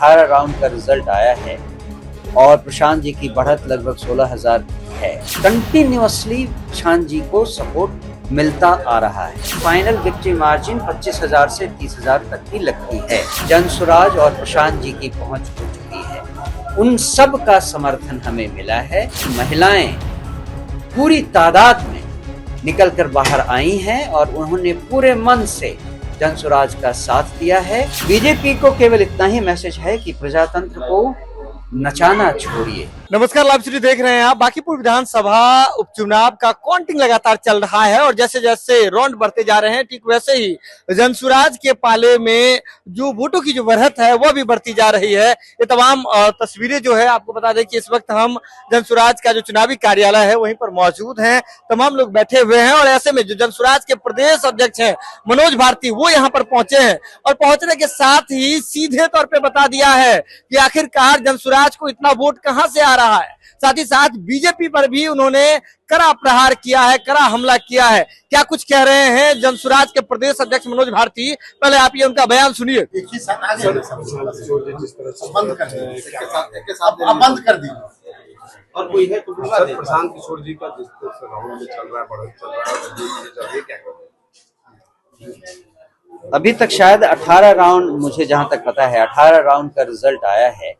18 round का result आया है और प्रशांत जी की बढ़त लगभग 16,000 की है। कंटिन्यूअसली प्रशांत जी को सपोर्ट मिलता आ रहा है। फाइनल विक्ट्री मार्जिन 25,000 से 30,000 तक की लगती है। जनसुराज और प्रशांत जी की पहुंच हो चुकी है। उन सब का समर्थन हमें मिला है। महिलाएं पूरी तादाद में निकलकर बाहर आई हैं और उन्होंने पूरे मन से जनसुराज का साथ दिया है। बीजेपी को केवल इतना ही मैसेज है कि प्रजातंत्र को नचाना छोड़िए। नमस्कार, लाइव स्टूडियो देख रहे हैं आप। बांकीपुर विधानसभा उपचुनाव का काउंटिंग लगातार चल रहा है और जैसे जैसे राउंड बढ़ते जा रहे हैं ठीक वैसे ही जनसुराज के पाले में जो वोटों की जो बढ़त है वह भी बढ़ती जा रही है। ये तमाम तस्वीरें जो है आपको बता दें कि इस वक्त हम जनसुराज का जो चुनावी कार्यालय है वहीं पर मौजूद हैं। तमाम लोग बैठे हुए हैं और ऐसे में जो जनसुराज के प्रदेश अध्यक्ष हैं मनोज भारती वो यहाँ पर पहुंचे हैं और पहुंचने के साथ ही सीधे तौर पर बता दिया है कि आखिरकार जनसुराज को इतना वोट कहां से आ रहा है। साथ ही साथ बीजेपी पर भी उन्होंने कड़ा प्रहार किया है, कड़ा हमला किया है। क्या कुछ कह रहे हैं जनसुराज के प्रदेश अध्यक्ष मनोज भारती, पहले आप ये उनका बयान सुनिए। बंद कर दी और कोई है तो सर प्रशांत किशोर जी का जिस तरह से राउंड में चल रहा है, बढ़त चल रहा है, क्या करें? अभी तक शायद 18 राउंड, मुझे जहां तक पता है 18 राउंड का रिजल्ट आया है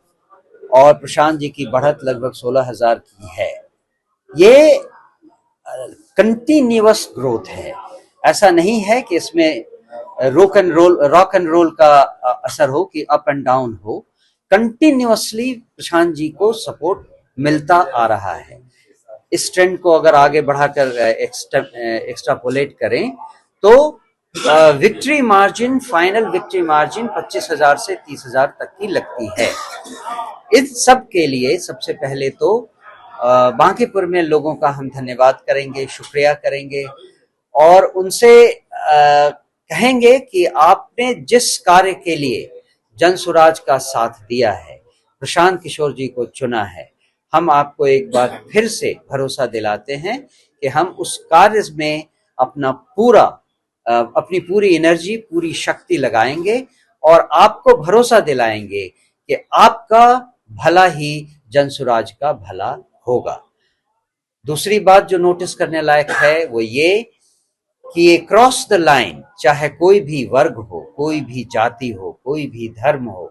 और प्रशांत जी की बढ़त लगभग 16,000 की है। ये कंटिन्यूअस ग्रोथ है। ऐसा नहीं है कि इसमें रॉक एंड रोल का असर हो कि अप एंड डाउन हो। कंटिन्यूअसली प्रशांत जी को सपोर्ट मिलता आ रहा है। इस ट्रेंड को अगर आगे बढ़ाकर एक्स्ट्रापोलेट करें तो victory margin, final victory margin 25,000 से 30,000 तक की लगती है। इस सब के लिए सबसे पहले तो बांकीपुर में लोगों का हम धन्यवाद करेंगे, शुक्रिया करेंगे और उनसे कहेंगे कि आपने जिस कार्य के लिए जनसुराज का साथ दिया है, प्रशांत किशोर जी को चुना है, हम आपको एक बार फिर से भरोसा दिलाते हैं कि हम उस कार्य में अपनी पूरी एनर्जी, पूरी शक्ति लगाएंगे और आपको भरोसा दिलाएंगे कि आपका भला ही जनसुराज का भला होगा। दूसरी बात जो नोटिस करने लायक है वो ये कि ये क्रॉस द लाइन, चाहे कोई भी वर्ग हो, कोई भी जाति हो, कोई भी धर्म हो,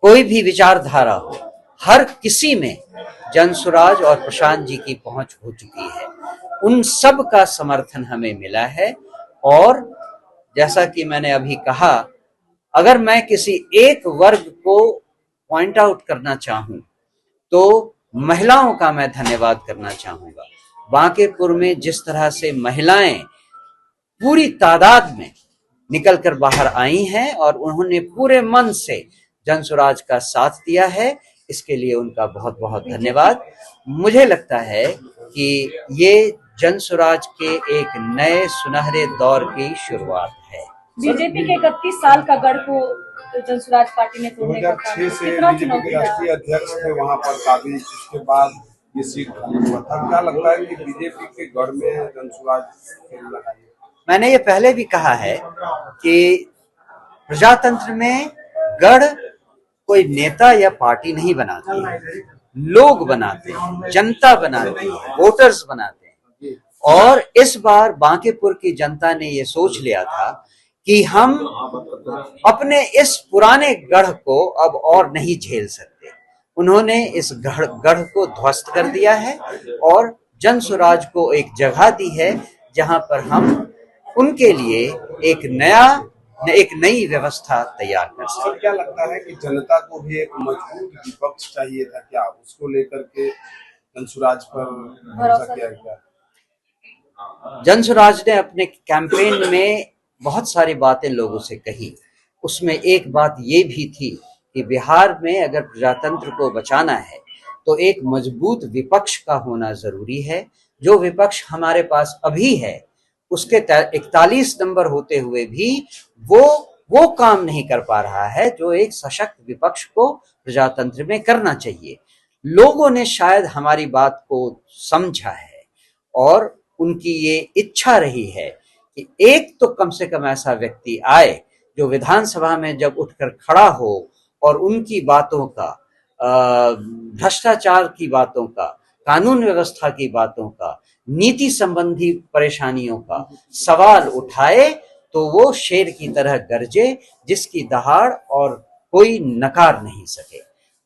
कोई भी विचारधारा हो, हर किसी में जनसुराज और प्रशांत जी की पहुंच हो चुकी है। उन सब का समर्थन हमें मिला है और जैसा कि मैंने अभी कहा, अगर मैं किसी एक वर्ग को पॉइंट आउट करना चाहूं तो महिलाओं का मैं धन्यवाद करना चाहूंगा। बांकीपुर में जिस तरह से महिलाएं पूरी तादाद में निकलकर बाहर आई हैं और उन्होंने पूरे मन से जनसुराज का साथ दिया है, इसके लिए उनका बहुत बहुत धन्यवाद। मुझे लगता है कि ये जनसुराज के एक नए सुनहरे दौर की शुरुआत है। बीजेपी के 31 साल का गढ़ को जनसुराज पार्टी ने तोड़ने का काम 2006 से बीजेपी के राष्ट्रीय अध्यक्ष थे वहां पर काबिल, जिसके बाद ये सीट खाली हुआ था। क्या लगता है कि बीजेपी के गढ़ में जनसुराज खेल रहा है? मैंने ये पहले भी कहा है कि प्रजातंत्र में गढ़ कोई नेता या पार्टी नहीं बनाती है, लोग बनाते हैं, जनता बनाती है, वोटर्स बनाते हैं। और इस बार बांकीपुर की जनता ने ये सोच लिया था कि हम अपने इस पुराने गढ़ को अब और नहीं झेल सकते। उन्होंने इस गढ़ को ध्वस्त कर दिया है और जनसुराज को एक जगह दी है जहां पर हम उनके लिए एक नई व्यवस्था तैयार कर सकें। क्या लगता है कि जनता को भी एक मजबूत विपक्ष चाहिए था, क्या उसको लेकर के जनसुराज पर भरोसा किया गया? जनसुराज ने अपने कैंपेन में बहुत सारी बातें लोगों से कही। उसमें एक बात ये भी थी कि बिहार में अगर प्रजातंत्र को बचाना है तो एक मजबूत विपक्ष का होना जरूरी है। जो विपक्ष हमारे पास अभी है उसके 41 नंबर होते हुए भी वो काम नहीं कर पा रहा है जो एक सशक्त विपक्ष को प्रजातंत्र में करना चाहिए। लोगों ने शायद हमारी बात को समझा है और उनकी ये इच्छा रही है कि एक तो कम से कम ऐसा व्यक्ति आए जो विधानसभा में जब उठकर खड़ा हो और उनकी बातों का, भ्रष्टाचार की बातों का, कानून व्यवस्था की बातों का, नीति संबंधी परेशानियों का सवाल उठाए तो वो शेर की तरह गरजे, जिसकी दहाड़ और कोई नकार नहीं सके।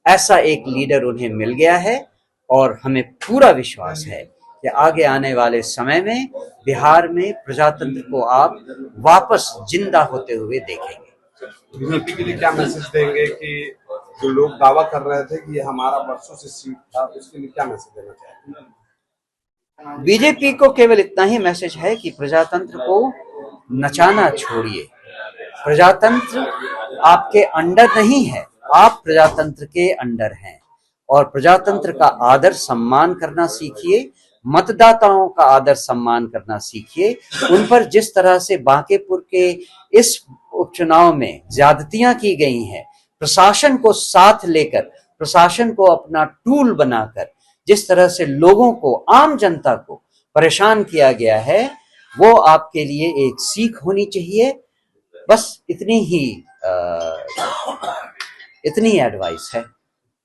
ऐसा एक लीडर उन्हें मिल गया है और हमें पूरा विश्वास है कि आगे आने वाले समय में बिहार में प्रजातंत्र को आप वापस जिंदा होते हुए देखेंगे। बीजेपी के लिए क्या मैसेज देंगे कि जो लोग दावा कर रहे थे कि ये हमारा वर्षों से सीट था, उसके लिए क्या मैसेज देना चाहेंगे? बीजेपी को केवल इतना ही मैसेज है कि प्रजातंत्र को नचाना छोड़िए। प्रजातंत्र आपके अंडर नहीं है, आप प्रजातंत्र के अंडर हैं और प्रजातंत्र का आदर सम्मान करना सीखिए। मतदाताओं का आदर सम्मान करना सीखिए। उन पर जिस तरह से बांकेपुर के इस उपचुनाव में ज्यादतियां की गई हैं, प्रशासन को साथ लेकर, प्रशासन को अपना टूल बनाकर जिस तरह से लोगों को, आम जनता को परेशान किया गया है, वो आपके लिए एक सीख होनी चाहिए। बस इतनी एडवाइस है।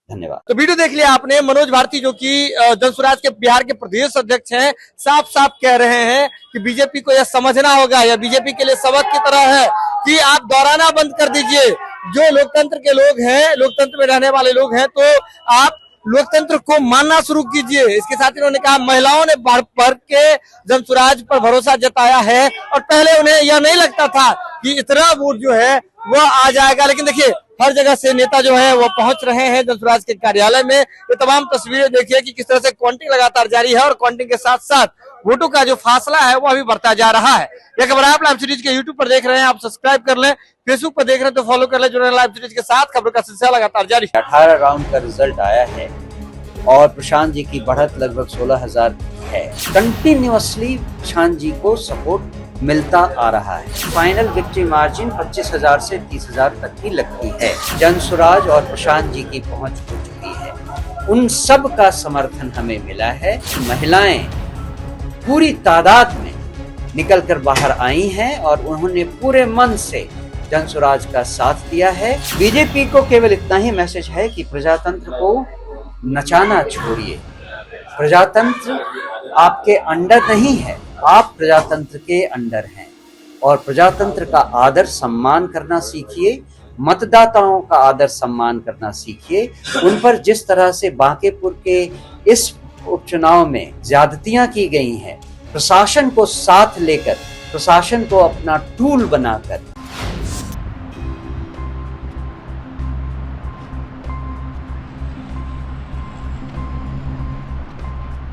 धन्यवाद। तो वीडियो देख लिया आपने। मनोज भारती जो कि जनसुराज के बिहार के प्रदेश अध्यक्ष हैं, साफ साफ कह रहे हैं कि बीजेपी को यह समझना होगा, या बीजेपी के लिए सबक की तरह है कि आप दोहराना बंद कर दीजिए। जो लोकतंत्र के लोग हैं, लोकतंत्र में रहने वाले लोग हैं, तो आप लोकतंत्र को मानना शुरू कीजिए। इसके साथ इन्होंने कहा महिलाओं ने बढ़ बढ़ के जनसुराज पर भरोसा जताया है और पहले उन्हें यह नहीं लगता था कि इतना वोट जो है वो आ जाएगा, लेकिन देखिए हर जगह से नेता जो है वो पहुंच रहे हैं जनसुराज के कार्यालय में। ये तमाम तस्वीरें देखिए कि किस तरह से काउंटिंग लगातार जारी है और काउंटिंग के साथ साथ वोटों का जो फासला है वो अभी बढ़ता जा रहा है। यह खबर आप लाइव सीरीज के यूट्यूब पर देख रहे हैं, आप सब्सक्राइब कर लें, फेसबुक पर देख रहे हैं तो फॉलो कर लें। जुड़े लाइव सीरीज के साथ, खबर का सिलसिला लगातार जारी है। 18 राउंड का रिजल्ट आया है और प्रशांत जी की बढ़त लगभग 16,000 है। कंटिन्यूअसली प्रशांत जी को सपोर्ट मिलता आ रहा है। फाइनल विक्ट्री मार्जिन 25,000 से 30,000 तक की लगती है। जनसुराज और प्रशांत जी की पहुंच हो चुकी है, उन सब का समर्थन हमें मिला है। महिलाएं पूरी तादाद में निकलकर बाहर आई हैं और उन्होंने पूरे मन से जनसुराज का साथ दिया है। बीजेपी को केवल इतना ही मैसेज है कि प्रजातंत्र को नचाना छोड़िए। प्रजातंत्र आपके अंडर नहीं है, आप प्रजातंत्र के अंडर हैं और प्रजातंत्र का आदर सम्मान करना सीखिए। मतदाताओं का आदर सम्मान करना सीखिए। उन पर जिस तरह से बांकेपुर के इस उपचुनाव में ज्यादतियां की गई हैं, प्रशासन को साथ लेकर, प्रशासन को अपना टूल बनाकर